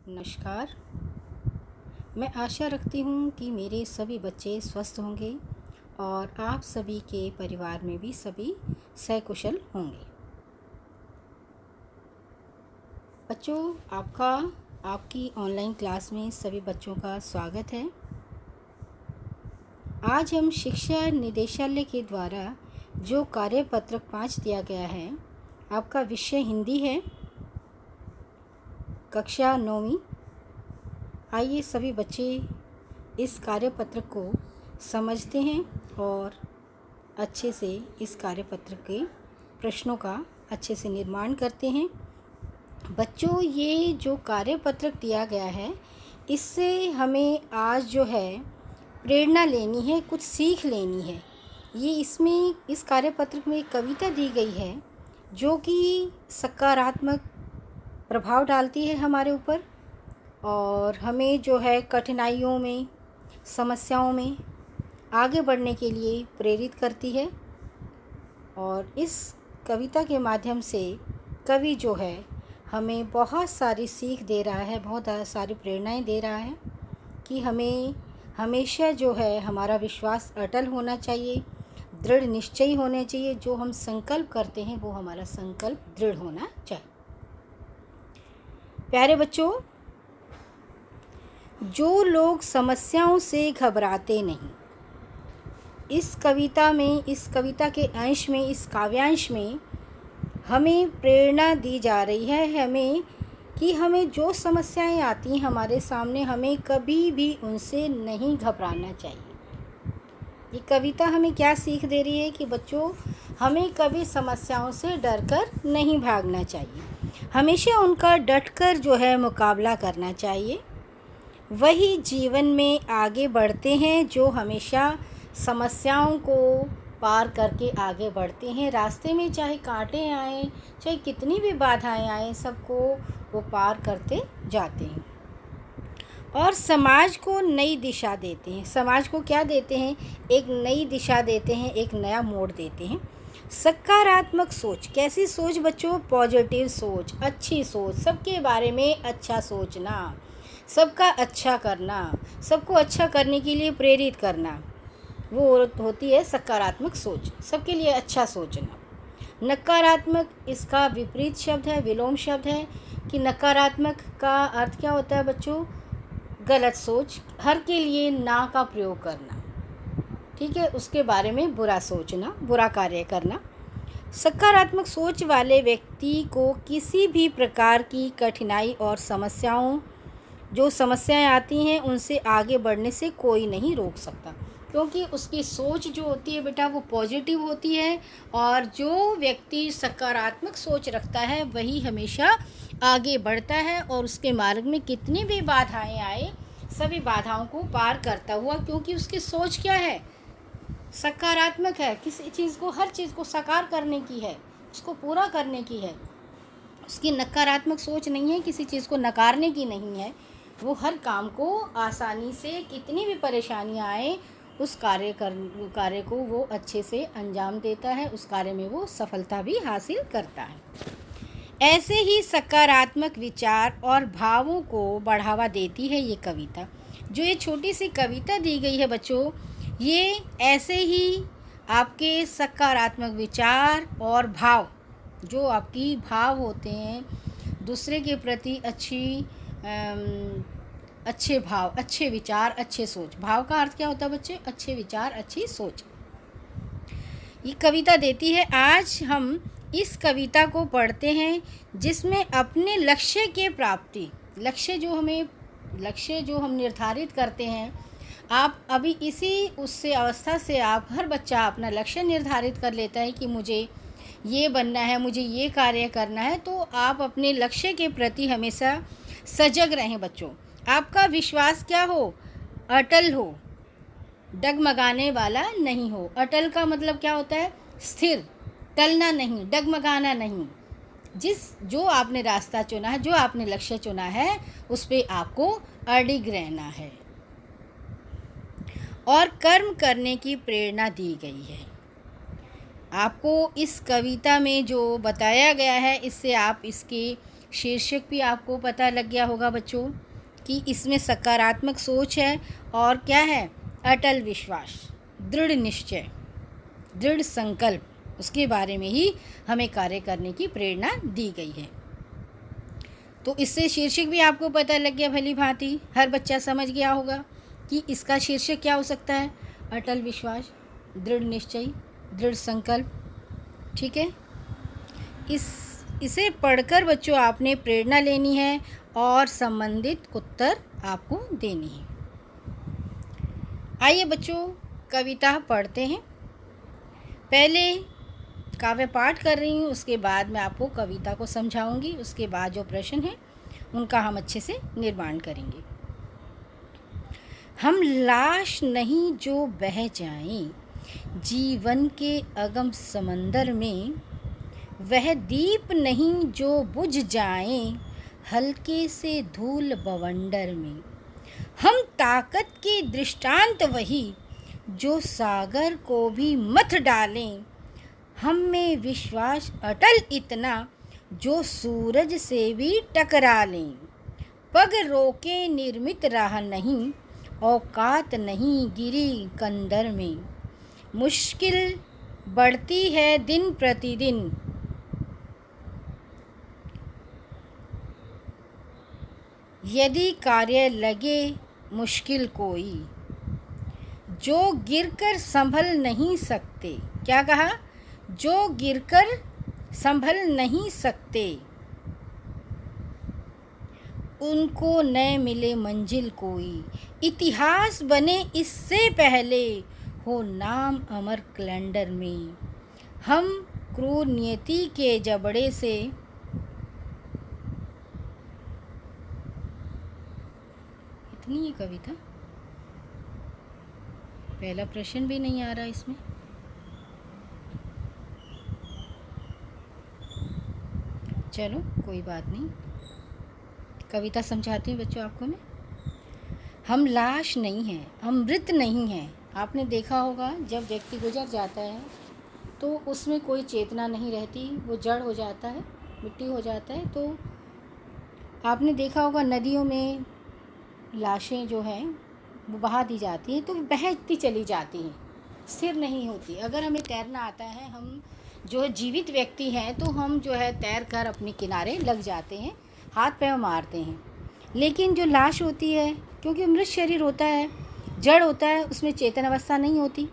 नमस्कार। मैं आशा रखती हूँ कि मेरे सभी बच्चे स्वस्थ होंगे और आप सभी के परिवार में भी सभी सकुशल होंगे। बच्चों, आपकी ऑनलाइन क्लास में सभी बच्चों का स्वागत है। आज हम शिक्षा निदेशालय के द्वारा जो कार्यपत्रक 5 दिया गया है, आपका विषय हिंदी है, कक्षा 9वीं। आइए सभी बच्चे इस कार्यपत्र को समझते हैं और अच्छे से इस कार्यपत्र के प्रश्नों का अच्छे से निर्माण करते हैं। बच्चों, ये जो कार्यपत्रक दिया गया है, इससे हमें आज जो है प्रेरणा लेनी है, कुछ सीख लेनी है। इस कार्यपत्रक में एक कविता दी गई है जो कि सकारात्मक प्रभाव डालती है हमारे ऊपर और हमें जो है कठिनाइयों में, समस्याओं में आगे बढ़ने के लिए प्रेरित करती है। और इस कविता के माध्यम से कवि जो है हमें बहुत सारी सीख दे रहा है, बहुत सारी प्रेरणाएं दे रहा है कि हमें हमेशा जो है हमारा विश्वास अटल होना चाहिए, दृढ़ निश्चयी होने चाहिए। जो हम संकल्प करते हैं वो हमारा संकल्प दृढ़ होना चाहिए। प्यारे बच्चों, जो लोग समस्याओं से घबराते नहीं, इस कविता के अंश में, इस काव्यांश में हमें प्रेरणा दी जा रही है हमें जो समस्याएं आती हैं हमारे सामने, हमें कभी भी उनसे नहीं घबराना चाहिए। ये कविता हमें क्या सीख दे रही है कि बच्चों, हमें कभी समस्याओं से डरकर नहीं भागना चाहिए, हमेशा उनका डटकर जो है मुकाबला करना चाहिए। वही जीवन में आगे बढ़ते हैं जो हमेशा समस्याओं को पार करके आगे बढ़ते हैं। रास्ते में चाहे कांटे आएँ, चाहे कितनी भी बाधाएं आएँ, सबको वो पार करते जाते हैं और समाज को नई दिशा देते हैं। समाज को क्या देते हैं? एक नई दिशा देते हैं, एक नया मोड़ देते हैं। सकारात्मक सोच, कैसी सोच बच्चों? पॉजिटिव सोच, अच्छी सोच, सबके बारे में अच्छा सोचना, सबका अच्छा करना, सबको अच्छा करने के लिए प्रेरित करना, वो होती है सकारात्मक सोच, सबके लिए अच्छा सोचना। नकारात्मक, इसका विपरीत शब्द है, विलोम शब्द है कि नकारात्मक का अर्थ क्या होता है बच्चों? गलत सोच, हर के लिए ना का प्रयोग करना, ठीक है, उसके बारे में बुरा सोचना, बुरा कार्य करना। सकारात्मक सोच वाले व्यक्ति को किसी भी प्रकार की कठिनाई और जो समस्याएं आती हैं उनसे आगे बढ़ने से कोई नहीं रोक सकता, क्योंकि उसकी सोच जो होती है बेटा वो पॉजिटिव होती है। और जो व्यक्ति सकारात्मक सोच रखता है वही हमेशा आगे बढ़ता है और उसके मार्ग में कितनी भी बाधाएं आए, सभी बाधाओं को पार करता हुआ, क्योंकि उसकी सोच क्या है? सकारात्मक है। किसी चीज़ को, हर चीज़ को साकार करने की है, उसको पूरा करने की है। उसकी नकारात्मक सोच नहीं है, किसी चीज़ को नकारने की नहीं है। वो हर काम को आसानी से, कितनी भी परेशानियां आए, उस कार्य को वो अच्छे से अंजाम देता है, उस कार्य में वो सफलता भी हासिल करता है। ऐसे ही सकारात्मक विचार और भावों को बढ़ावा देती है ये कविता। जो ये छोटी सी कविता दी गई है बच्चों, ये ऐसे ही आपके सकारात्मक विचार और भाव, जो आपकी भाव होते हैं दूसरे के प्रति अच्छे भाव, अच्छे विचार, अच्छे सोच। भाव का अर्थ क्या होता है बच्चे? अच्छे विचार, अच्छी सोच, ये कविता देती है। आज हम इस कविता को पढ़ते हैं जिसमें अपने लक्ष्य के प्राप्ति, लक्ष्य जो हम निर्धारित करते हैं, आप अभी उससे अवस्था से आप, हर बच्चा अपना लक्ष्य निर्धारित कर लेता है कि मुझे ये बनना है, मुझे ये कार्य करना है। तो आप अपने लक्ष्य के प्रति हमेशा सजग रहें बच्चों। आपका विश्वास क्या हो? अटल हो, डगमगाने वाला नहीं हो। अटल का मतलब क्या होता है? स्थिर, टलना नहीं, डगमगाना नहीं। जो आपने रास्ता चुना है, जो आपने लक्ष्य चुना है, उस पे आपको अडिग रहना है। और कर्म करने की प्रेरणा दी गई है। आपको इस कविता में जो बताया गया है, इससे आप इसके शीर्षक भी आपको पता लग गया होगा बच्चों कि इसमें सकारात्मक सोच है और क्या है, अटल विश्वास, दृढ़ निश्चय, दृढ़ संकल्प, उसके बारे में ही हमें कार्य करने की प्रेरणा दी गई है। तो इससे शीर्षक भी आपको पता लग गया भली भांति, हर बच्चा समझ गया होगा कि इसका शीर्षक क्या हो सकता है, अटल विश्वास, दृढ़ निश्चय, दृढ़ संकल्प। ठीक है, इसे पढ़कर बच्चों आपने प्रेरणा लेनी है और संबंधित उत्तर आपको देनी है। आइए बच्चों कविता पढ़ते हैं। पहले काव्य पाठ कर रही हूँ, उसके बाद मैं आपको कविता को समझाऊंगी, उसके बाद जो प्रश्न है उनका हम अच्छे से निर्माण करेंगे। हम लाश नहीं जो बह जाएं जीवन के अगम समंदर में, वह दीप नहीं जो बुझ जाएं हल्के से धूल बवंडर में। हम ताकत के दृष्टांत वही जो सागर को भी मथ डालें, हम में विश्वास अटल इतना जो सूरज से भी टकरा लें। पग रोके निर्मित राह नहीं, औकात नहीं गिरी कंदर में। मुश्किल बढ़ती है दिन प्रतिदिन, यदि कार्य लगे मुश्किल कोई, जो गिरकर संभल नहीं सकते। क्या कहा, जो गिरकर संभल नहीं सकते, उनको न मिले मंजिल कोई। इतिहास बने इससे पहले, हो नाम अमर कैलेंडर में। हम क्रूर नियति के जबड़े से, इतनी ही कविता, पहला प्रश्न भी नहीं आ रहा इसमें। चलो कोई बात नहीं, कविता समझाती हूँ बच्चों आपको मैं। हम लाश नहीं हैं, हम मृत नहीं हैं। आपने देखा होगा जब व्यक्ति गुजर जाता है तो उसमें कोई चेतना नहीं रहती, वो जड़ हो जाता है, मिट्टी हो जाता है। तो आपने देखा होगा नदियों में लाशें जो हैं वो बहा दी जाती हैं तो बहती चली जाती हैं, स्थिर नहीं होती। अगर हमें तैरना आता है, हम जो है जीवित व्यक्ति हैं, तो हम जो है तैर कर अपने किनारे लग जाते हैं, हाथ पैर मारते हैं। लेकिन जो लाश होती है, क्योंकि मृत शरीर होता है, जड़ होता है, उसमें चेतन अवस्था नहीं होती,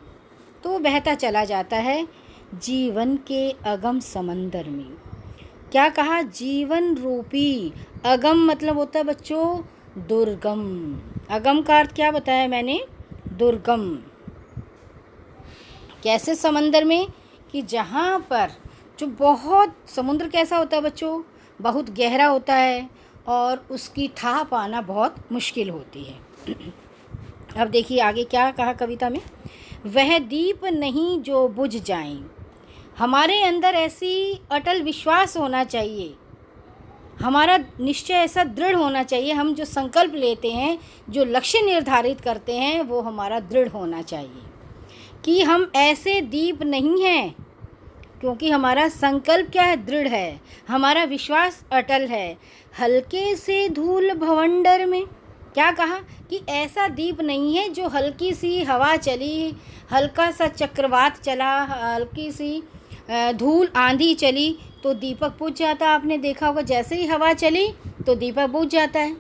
तो वो बहता चला जाता है जीवन के अगम समंदर में। क्या कहा, जीवन रूपी, अगम मतलब होता है बच्चों दुर्गम। अगम का अर्थ क्या बताया मैंने, दुर्गम। कैसे समंदर में, कि जहाँ पर जो बहुत, समुद्र कैसा होता है बच्चों, बहुत गहरा होता है और उसकी थाह पाना बहुत मुश्किल होती है। अब देखिए आगे क्या कहा कविता में, वह दीप नहीं जो बुझ जाएं। हमारे अंदर ऐसी अटल विश्वास होना चाहिए, हमारा निश्चय ऐसा दृढ़ होना चाहिए। हम जो संकल्प लेते हैं, जो लक्ष्य निर्धारित करते हैं, वो हमारा दृढ़ होना चाहिए कि हम ऐसे दीप नहीं हैं, क्योंकि हमारा संकल्प क्या है, दृढ़ है, हमारा विश्वास अटल है। हल्के से धूल भवंडर में, क्या कहा कि ऐसा दीप नहीं है जो हल्की सी हवा चली, हल्का सा चक्रवात चला, हल्की सी धूल आंधी चली तो दीपक बुझ जाता। आपने देखा होगा जैसे ही हवा चली तो दीपक बुझ जाता है।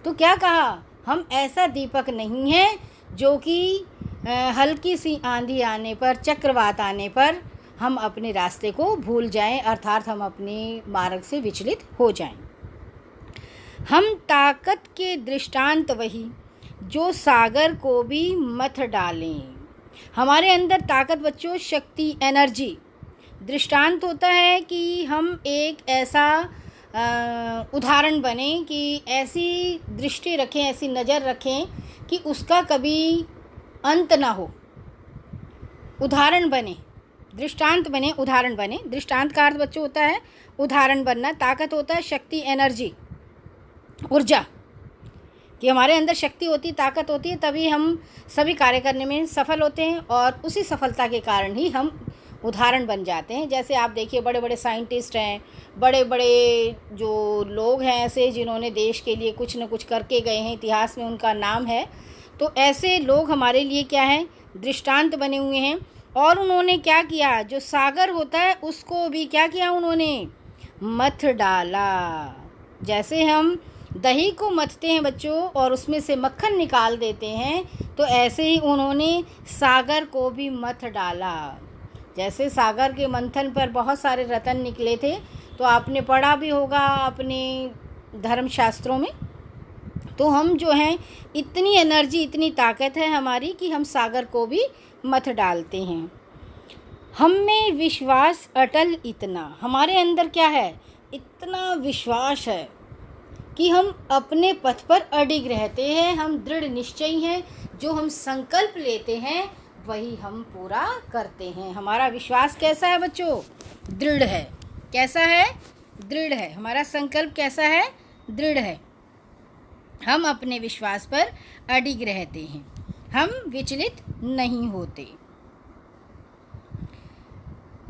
तो क्या कहा, हम ऐसा दीपक नहीं है जो कि हल्की सी आंधी आने पर, चक्रवात आने पर हम अपने रास्ते को भूल जाएं, अर्थात हम अपने मार्ग से विचलित हो जाएं। हम ताकत के दृष्टांत वही जो सागर को भी मथ डालें। हमारे अंदर ताकत बच्चों, शक्ति, एनर्जी, दृष्टांत होता है कि हम एक ऐसा उदाहरण बने, कि ऐसी दृष्टि रखें, ऐसी नज़र रखें कि उसका कभी अंत ना हो। उदाहरण बने, दृष्टांत बने, उदाहरण बने। दृष्टांत का अर्थ बच्चों होता है उदाहरण बनना। ताकत होता है शक्ति, एनर्जी, ऊर्जा, कि हमारे अंदर शक्ति होती, ताकत होती है, तभी हम सभी कार्य करने में सफल होते हैं और उसी सफलता के कारण ही हम उदाहरण बन जाते हैं। जैसे आप देखिए बड़े बड़े साइंटिस्ट हैं, बड़े बड़े जो लोग हैं ऐसे जिन्होंने देश के लिए कुछ न कुछ करके गए हैं, इतिहास में उनका नाम है। तो ऐसे लोग हमारे लिए क्या हैं, दृष्टांत बने हुए हैं। और उन्होंने क्या किया, जो सागर होता है उसको भी क्या किया, उन्होंने मथ डाला। जैसे हम दही को मथते हैं बच्चों और उसमें से मक्खन निकाल देते हैं, तो ऐसे ही उन्होंने सागर को भी मथ डाला। जैसे सागर के मंथन पर बहुत सारे रत्न निकले थे, तो आपने पढ़ा भी होगा अपने धर्मशास्त्रों में। तो हम जो हैं इतनी एनर्जी, इतनी ताकत है हमारी कि हम सागर को भी मथ डालते हैं। हम में विश्वास अटल इतना, हमारे अंदर क्या है, इतना विश्वास है कि हम अपने पथ पर अडिग रहते हैं। हम दृढ़ निश्चयी हैं, जो हम संकल्प लेते हैं वही हम पूरा करते हैं। हमारा विश्वास कैसा है बच्चों, दृढ़ है। कैसा है, दृढ़ है। हमारा संकल्प कैसा है, दृढ़ है। हम अपने विश्वास पर अडिग रहते हैं, हम विचलित नहीं होते।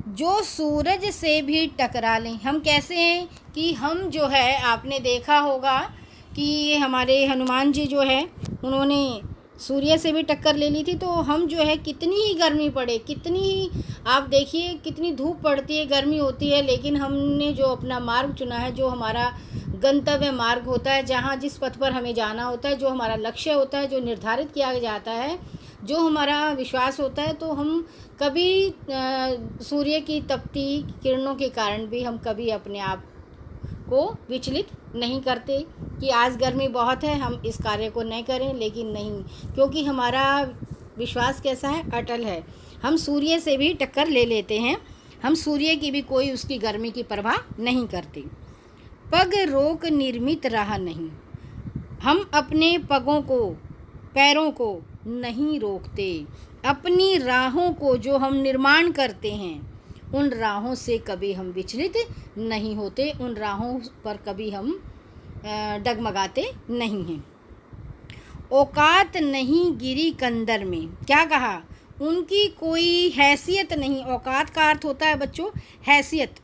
जो सूरज से भी टकरा लें, हम कैसे हैं कि हम जो है, आपने देखा होगा कि हमारे हनुमान जी जो है उन्होंने सूर्य से भी टक्कर ले ली थी। तो हम जो है कितनी ही गर्मी पड़े, कितनी ही आप देखिए कितनी धूप पड़ती है, गर्मी होती है, लेकिन हमने जो अपना मार्ग चुना है, जो हमारा गंतव्य मार्ग होता है, जहाँ जिस पथ पर हमें जाना होता है, जो हमारा लक्ष्य होता है, जो निर्धारित किया जाता है, जो हमारा विश्वास होता है, तो हम कभी सूर्य की तपती किरणों के कारण भी हम कभी अपने आप को विचलित नहीं करते कि आज गर्मी बहुत है, हम इस कार्य को नहीं करें। लेकिन नहीं, क्योंकि हमारा विश्वास कैसा है, अटल है। हम सूर्य से भी टक्कर ले लेते हैं, हम सूर्य की भी कोई उसकी गर्मी की परवाह नहीं करते। पग रोक निर्मित राह नहीं, हम अपने पगों को, पैरों को नहीं रोकते। अपनी राहों को जो हम निर्माण करते हैं, उन राहों से कभी हम विचलित नहीं होते, उन राहों पर कभी हम डगमगाते नहीं हैं। औकात नहीं गिरी कंदर में, क्या कहा, उनकी कोई हैसियत नहीं। औकात का अर्थ होता है बच्चों हैसियत।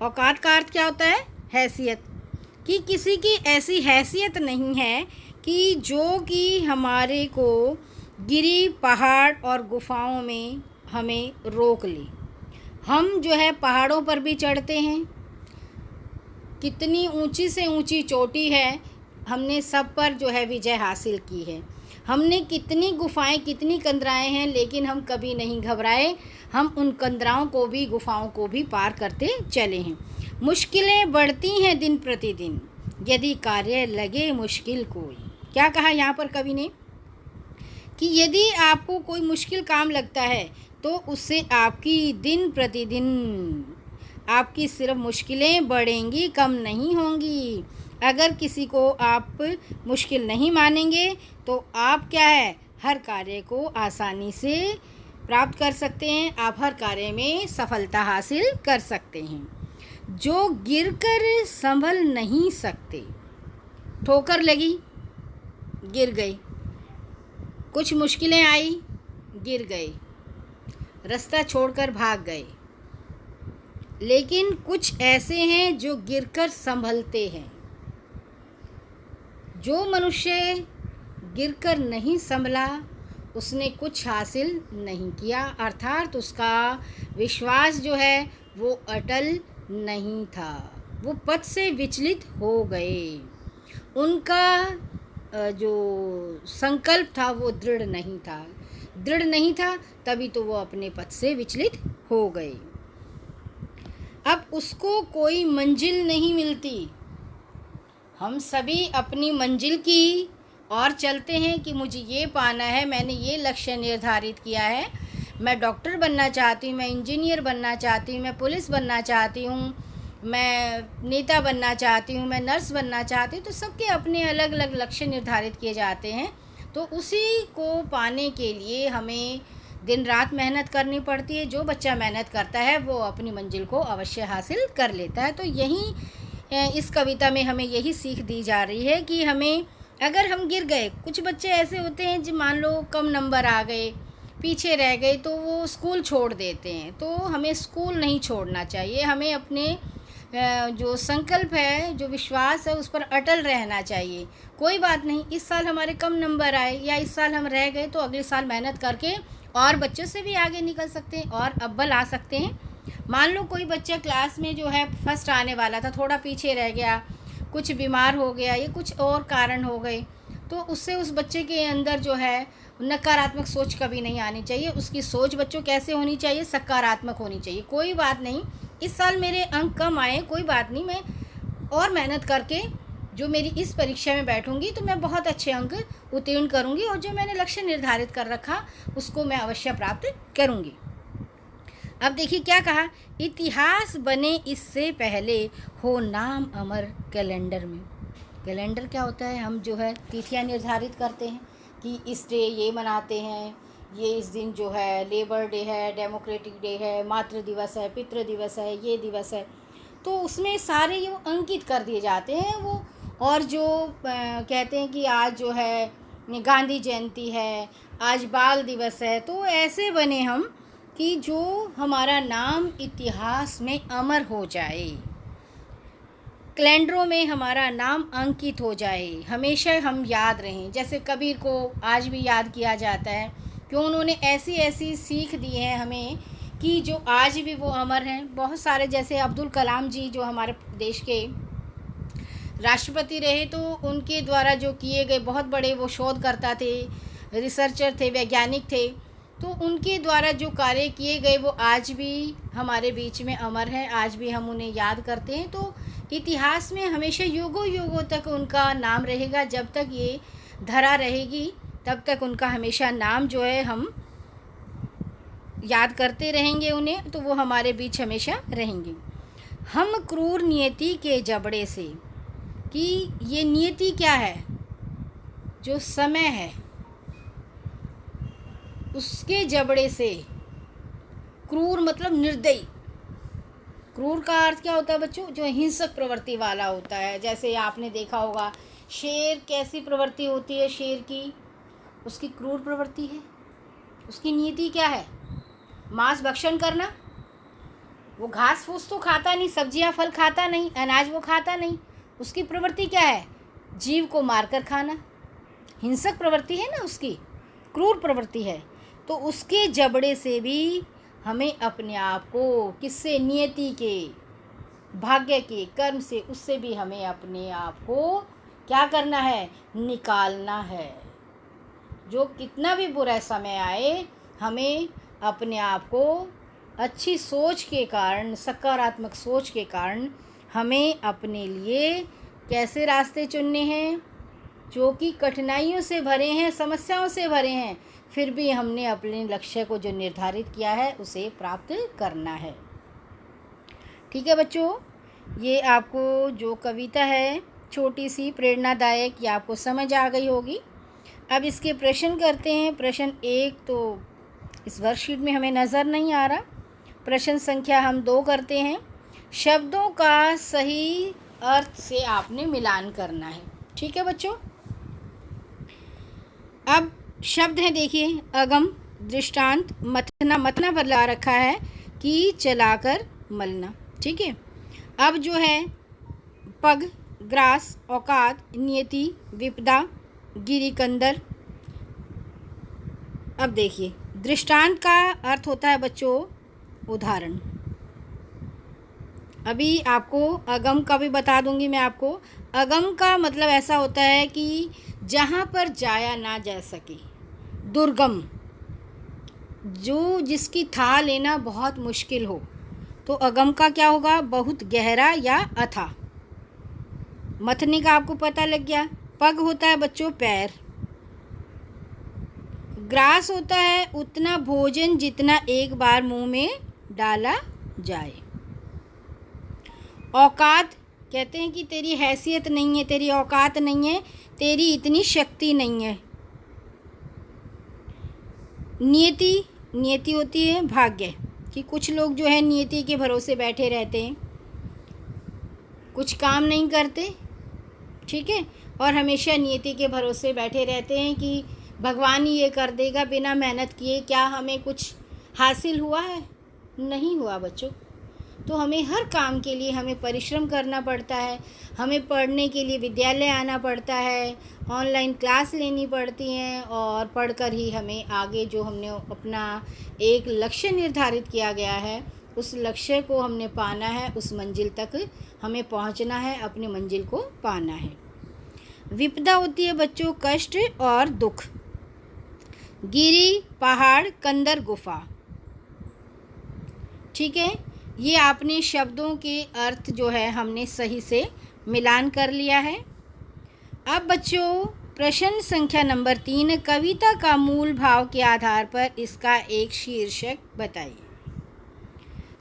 औकात का अर्थ क्या होता है, हैसियत। कि किसी की ऐसी हैसियत नहीं है कि जो कि हमारे को गिरी, पहाड़ और गुफाओं में हमें रोक ले। हम जो है पहाड़ों पर भी चढ़ते हैं, कितनी ऊंची से ऊंची चोटी है, हमने सब पर जो है विजय हासिल की है। हमने कितनी गुफाएं, कितनी कंदराएं हैं, लेकिन हम कभी नहीं घबराए। हम उन कंदराओं को भी, गुफाओं को भी पार करते चले हैं। मुश्किलें बढ़ती हैं दिन प्रतिदिन, यदि कार्य लगे मुश्किल कोई। क्या कहा यहाँ पर कवि ने कि यदि आपको कोई मुश्किल काम लगता है तो उससे आपकी दिन प्रतिदिन आपकी सिर्फ मुश्किलें बढ़ेंगी, कम नहीं होंगी। अगर किसी को आप मुश्किल नहीं मानेंगे तो आप क्या है, हर कार्य को आसानी से प्राप्त कर सकते हैं, आप हर कार्य में सफलता हासिल कर सकते हैं। जो गिरकर संभल नहीं सकते, ठोकर लगी, गिर गए, कुछ मुश्किलें आई, गिर गए, रास्ता छोड़कर भाग गए। लेकिन कुछ ऐसे हैं जो गिरकर संभलते हैं। जो मनुष्य गिरकर नहीं संभला, उसने कुछ हासिल नहीं किया, अर्थात उसका विश्वास जो है वो अटल नहीं था, वो पथ से विचलित हो गए। उनका जो संकल्प था वो दृढ़ नहीं था, दृढ़ नहीं था, तभी तो वो अपने पथ से विचलित हो गए। अब उसको कोई मंजिल नहीं मिलती। हम सभी अपनी मंजिल की और चलते हैं कि मुझे ये पाना है, मैंने ये लक्ष्य निर्धारित किया है, मैं डॉक्टर बनना चाहती हूँ, मैं इंजीनियर बनना चाहती हूँ, मैं पुलिस बनना चाहती हूँ, मैं नेता बनना चाहती हूँ, मैं नर्स बनना चाहती हूँ। तो सबके अपने अलग अलग लक्ष्य निर्धारित किए जाते हैं। तो उसी को पाने के लिए हमें दिन रात मेहनत करनी पड़ती है। जो बच्चा मेहनत करता है वो अपनी मंजिल को अवश्य हासिल कर लेता है। तो यही इस कविता में हमें यही सीख दी जा रही है कि हमें, अगर हम गिर गए, कुछ बच्चे ऐसे होते हैं जो मान लो कम नंबर आ गए, पीछे रह गए तो वो स्कूल छोड़ देते हैं। तो हमें स्कूल नहीं छोड़ना चाहिए, हमें अपने जो संकल्प है, जो विश्वास है, उस पर अटल रहना चाहिए। कोई बात नहीं, इस साल हमारे कम नंबर आए या इस साल हम रह गए तो अगले साल मेहनत करके और बच्चों से भी आगे निकल सकते हैं और अव्वल आ सकते हैं। मान लो कोई बच्चा क्लास में जो है फर्स्ट आने वाला था, थोड़ा पीछे रह गया, कुछ बीमार हो गया या कुछ और कारण हो गए, तो उससे उस बच्चे के अंदर जो है नकारात्मक सोच कभी नहीं आनी चाहिए। उसकी सोच बच्चों कैसे होनी चाहिए, सकारात्मक होनी चाहिए। कोई बात नहीं, इस साल मेरे अंक कम आए, कोई बात नहीं, मैं और मेहनत करके जो मेरी इस परीक्षा में बैठूंगी तो मैं बहुत अच्छे अंक उत्तीर्ण करूंगी और जो मैंने लक्ष्य निर्धारित कर रखा उसको मैं अवश्य प्राप्त करूंगी। अब देखिए क्या कहा, इतिहास बने इससे पहले हो नाम अमर कैलेंडर में। कैलेंडर क्या होता है, हम जो है तिथियां निर्धारित करते हैं कि इस डे ये मनाते हैं, ये इस दिन जो है लेबर डे है, डेमोक्रेटिक डे है, मातृ दिवस है, पितृ दिवस है, ये दिवस है, तो उसमें सारे ये अंकित कर दिए जाते हैं वो। और जो कहते हैं कि आज जो है गांधी जयंती है, आज बाल दिवस है, तो ऐसे बने हम कि जो हमारा नाम इतिहास में अमर हो जाए, कैलेंडरों में हमारा नाम अंकित हो जाए, हमेशा हम याद रहें। जैसे कबीर को आज भी याद किया जाता है, क्यों उन्होंने ऐसी ऐसी सीख दी है हमें कि जो आज भी वो अमर हैं। बहुत सारे, जैसे अब्दुल कलाम जी जो हमारे देश के राष्ट्रपति रहे, तो उनके द्वारा जो किए गए बहुत बड़े वो शोधकर्ता थे, रिसर्चर थे, वैज्ञानिक थे, तो उनके द्वारा जो कार्य किए गए वो आज भी हमारे बीच में अमर हैं, आज भी हम उन्हें याद करते हैं। तो इतिहास में हमेशा युगों युगों तक उनका नाम रहेगा, जब तक ये धरा रहेगी तब तक उनका हमेशा नाम जो है हम याद करते रहेंगे उन्हें, तो वो हमारे बीच हमेशा रहेंगे। हम क्रूर नियति के जबड़े से, कि ये नियति क्या है, जो समय है उसके जबड़े से, क्रूर मतलब निर्दयी। क्रूर का अर्थ क्या होता है बच्चों, जो हिंसक प्रवृत्ति वाला होता है। जैसे आपने देखा होगा शेर, कैसी प्रवृत्ति होती है शेर की, उसकी क्रूर प्रवृत्ति है। उसकी नीति क्या है, मांस भक्षण करना। वो घास फूस तो खाता नहीं, सब्जियां फल खाता नहीं, अनाज वो खाता नहीं, उसकी प्रवृत्ति क्या है, जीव को मारकर खाना। हिंसक प्रवृत्ति है ना उसकी, क्रूर प्रवृत्ति है। तो उसके जबड़े से भी हमें अपने आप को, किससे, नियति के, भाग्य के, कर्म से, उससे भी हमें अपने आप को क्या करना है, निकालना है। जो कितना भी बुरा समय आए, हमें अपने आप को अच्छी सोच के कारण, सकारात्मक सोच के कारण हमें अपने लिए कैसे रास्ते चुनने हैं, जो कि कठिनाइयों से भरे हैं, समस्याओं से भरे हैं, फिर भी हमने अपने लक्ष्य को जो निर्धारित किया है उसे प्राप्त करना है। ठीक है बच्चों, ये आपको जो कविता है छोटी सी प्रेरणादायक, ये आपको समझ आ गई होगी। अब इसके प्रश्न करते हैं। प्रश्न 1 तो इस वर्कशीट में हमें नज़र नहीं आ रहा। प्रश्न संख्या हम 2 करते हैं। शब्दों का सही अर्थ से आपने मिलान करना है। ठीक है बच्चों, अब शब्द हैं, देखिए, अगम, दृष्टांत, मथना, मथना बदला रखा है कि चलाकर मलना। ठीक है, अब जो है पग, ग्रास, औकात, नियति, विपदा, गिरिकंदर। अब देखिए, दृष्टांत का अर्थ होता है बच्चों उदाहरण। अभी आपको अगम का भी बता दूंगी मैं आपको। अगम का मतलब ऐसा होता है कि जहाँ पर जाया ना जा सके, दुर्गम, जो जिसकी था लेना बहुत मुश्किल हो, तो अगम का क्या होगा, बहुत गहरा या अथाह। मथने का आपको पता लग गया। पग होता है बच्चों पैर। ग्रास होता है उतना भोजन जितना एक बार मुंह में डाला जाए। औकात कहते हैं कि तेरी हैसियत नहीं है, तेरी औकात नहीं है, तेरी इतनी शक्ति नहीं है। नियति, नियति होती है भाग्य, कि कुछ लोग जो है नियति के भरोसे बैठे रहते हैं, कुछ काम नहीं करते, ठीक है, और हमेशा नियति के भरोसे बैठे रहते हैं कि भगवान ही ये कर देगा बिना मेहनत किए, क्या हमें कुछ हासिल हुआ है? नहीं हुआ बच्चों। तो हमें हर काम के लिए हमें परिश्रम करना पड़ता है, हमें पढ़ने के लिए विद्यालय आना पड़ता है, ऑनलाइन क्लास लेनी पड़ती हैं, और पढ़कर ही हमें आगे जो हमने अपना एक लक्ष्य निर्धारित किया गया है उस लक्ष्य को हमने पाना है, उस मंजिल तक हमें पहुंचना है, अपनी मंजिल को पाना है। विपदा होती है बच्चों कष्ट और दुख। गिरी, पहाड़, कंदर, गुफा। ठीक है, ये आपने शब्दों के अर्थ जो है हमने सही से मिलान कर लिया है। अब बच्चों प्रश्न संख्या नंबर 3, कविता का मूल भाव के आधार पर इसका एक शीर्षक बताइए।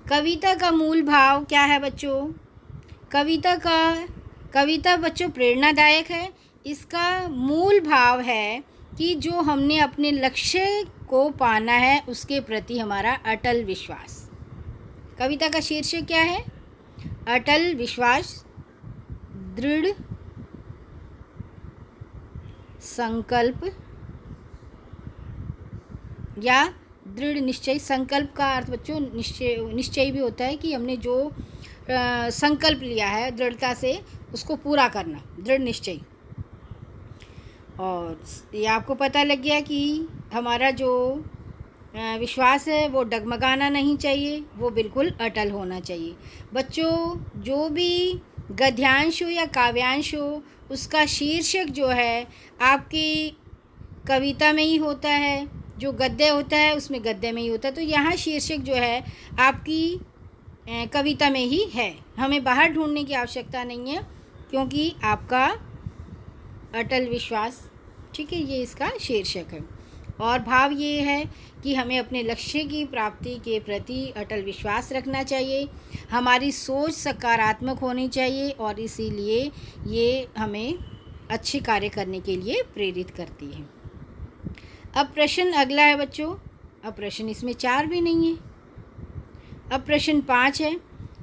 कविता का मूल भाव क्या है बच्चों? कविता बच्चों प्रेरणादायक है। इसका मूल भाव है कि जो हमने अपने लक्ष्य को पाना है उसके प्रति हमारा अटल विश्वास। कविता का शीर्षक क्या है? अटल विश्वास, दृढ़ संकल्प या दृढ़ निश्चय। संकल्प का अर्थ बच्चों निश्चय भी होता है कि हमने जो संकल्प लिया है दृढ़ता से उसको पूरा करना, दृढ़ निश्चय। और ये आपको पता लग गया कि हमारा जो विश्वास है वो डगमगाना नहीं चाहिए, वो बिल्कुल अटल होना चाहिए। बच्चों जो भी गद्यांश हो या काव्यांश हो उसका शीर्षक जो है आपकी कविता में ही होता है, जो गद्य होता है उसमें गद्य में ही होता है। तो यहाँ शीर्षक जो है आपकी कविता में ही है, हमें बाहर ढूंढने की आवश्यकता नहीं है, क्योंकि आपका अटल विश्वास, ठीक है, ये इसका शीर्षक है। और भाव ये है कि हमें अपने लक्ष्य की प्राप्ति के प्रति अटल विश्वास रखना चाहिए, हमारी सोच सकारात्मक होनी चाहिए, और इसीलिए ये हमें अच्छे कार्य करने के लिए प्रेरित करती है। अब प्रश्न अगला है बच्चों। अब प्रश्न इसमें 4 भी नहीं है। अब प्रश्न 5 है,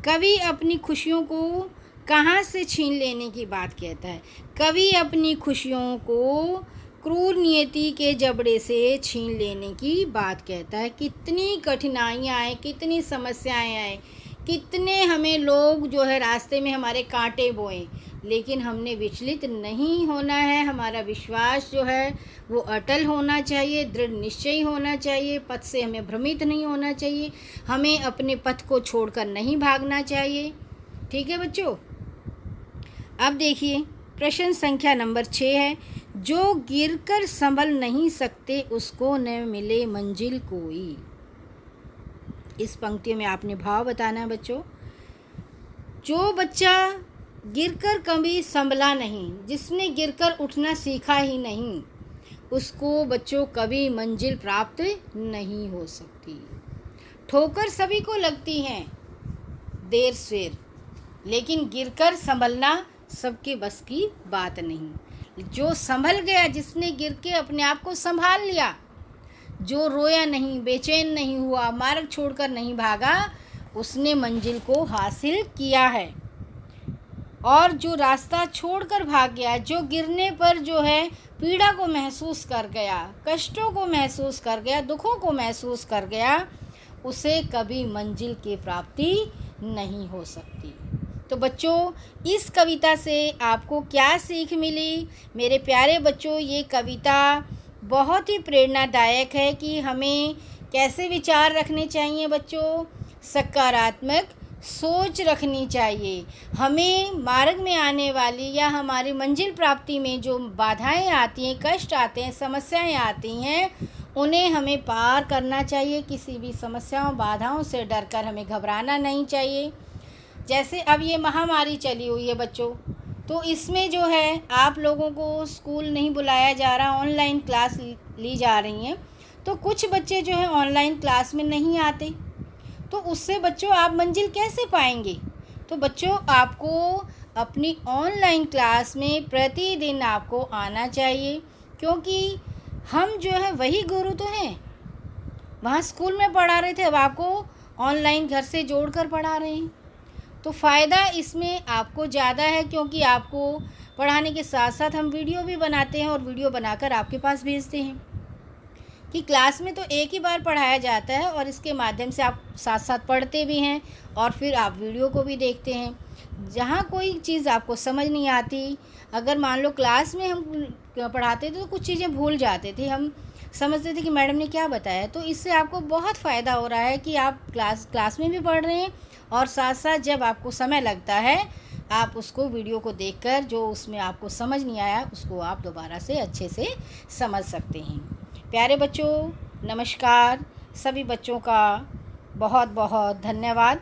कवि अपनी खुशियों को कहाँ से छीन लेने की बात कहता है? कवि अपनी खुशियों को क्रूर नियति के जबड़े से छीन लेने की बात कहता है। कितनी कठिनाइयाँ आए, कितनी समस्याएं आए, कितने हमें लोग जो है रास्ते में हमारे कांटे बोए, लेकिन हमने विचलित नहीं होना है। हमारा विश्वास जो है वो अटल होना चाहिए, दृढ़ निश्चयी होना चाहिए, पथ से हमें भ्रमित नहीं होना चाहिए, हमें अपने पथ को छोड़कर नहीं भागना चाहिए। ठीक है बच्चों। अब देखिए प्रश्न संख्या नंबर 6 है, जो गिरकर संभल नहीं सकते उसको न मिले मंजिल कोई। इस पंक्ति में आपने भाव बताना है बच्चों। जो बच्चा गिरकर कभी संभला नहीं, जिसने गिरकर उठना सीखा ही नहीं, उसको बच्चों कभी मंजिल प्राप्त नहीं हो सकती। ठोकर सभी को लगती हैं देर सवेर, लेकिन गिरकर संभलना सबके बस की बात नहीं। जो संभल गया, जिसने गिर के अपने आप को संभाल लिया, जो रोया नहीं, बेचैन नहीं हुआ, मार्ग छोड़कर नहीं भागा, उसने मंजिल को हासिल किया है। और जो रास्ता छोड़कर भाग गया, जो गिरने पर जो है पीड़ा को महसूस कर गया, कष्टों को महसूस कर गया, दुखों को महसूस कर गया, उसे कभी मंजिल की प्राप्ति नहीं हो सकती। तो बच्चों इस कविता से आपको क्या सीख मिली? मेरे प्यारे बच्चों, ये कविता बहुत ही प्रेरणादायक है कि हमें कैसे विचार रखने चाहिए बच्चों। सकारात्मक सोच रखनी चाहिए। हमें मार्ग में आने वाली या हमारी मंजिल प्राप्ति में जो बाधाएं आती हैं, कष्ट आते हैं, समस्याएं आती हैं, उन्हें हमें पार करना चाहिए। किसी भी समस्याओं बाधाओं से डरकर हमें घबराना नहीं चाहिए। जैसे अब ये महामारी चली हुई है बच्चों, तो इसमें जो है आप लोगों को स्कूल नहीं बुलाया जा रहा, ऑनलाइन क्लास ली जा रही हैं, तो कुछ बच्चे जो है ऑनलाइन क्लास में नहीं आते, तो उससे बच्चों आप मंजिल कैसे पाएंगे? तो बच्चों आपको अपनी ऑनलाइन क्लास में प्रतिदिन आपको आना चाहिए, क्योंकि हम जो है वही गुरु तो हैं। वहाँ स्कूल में पढ़ा रहे थे, अब आपको ऑनलाइन घर से जोड़ कर पढ़ा रहे हैं, तो फ़ायदा इसमें आपको ज़्यादा है, क्योंकि आपको पढ़ाने के साथ साथ हम वीडियो भी बनाते हैं और वीडियो बनाकर आपके पास भेजते हैं कि क्लास में तो एक ही बार पढ़ाया जाता है और इसके माध्यम से आप साथ साथ पढ़ते भी हैं और फिर आप वीडियो को भी देखते हैं। जहाँ कोई चीज़ आपको समझ नहीं आती, अगर मान लो क्लास में हम पढ़ाते थे तो कुछ चीज़ें भूल जाते थे, हम समझते थे कि मैडम ने क्या बताया, तो इससे आपको बहुत फ़ायदा हो रहा है कि आप क्लास में भी पढ़ रहे हैं और साथ साथ जब आपको समय लगता है आप उसको वीडियो को देखकर जो उसमें आपको समझ नहीं आया उसको आप दोबारा से अच्छे से समझ सकते हैं। प्यारे बच्चों, नमस्कार। सभी बच्चों का बहुत बहुत धन्यवाद।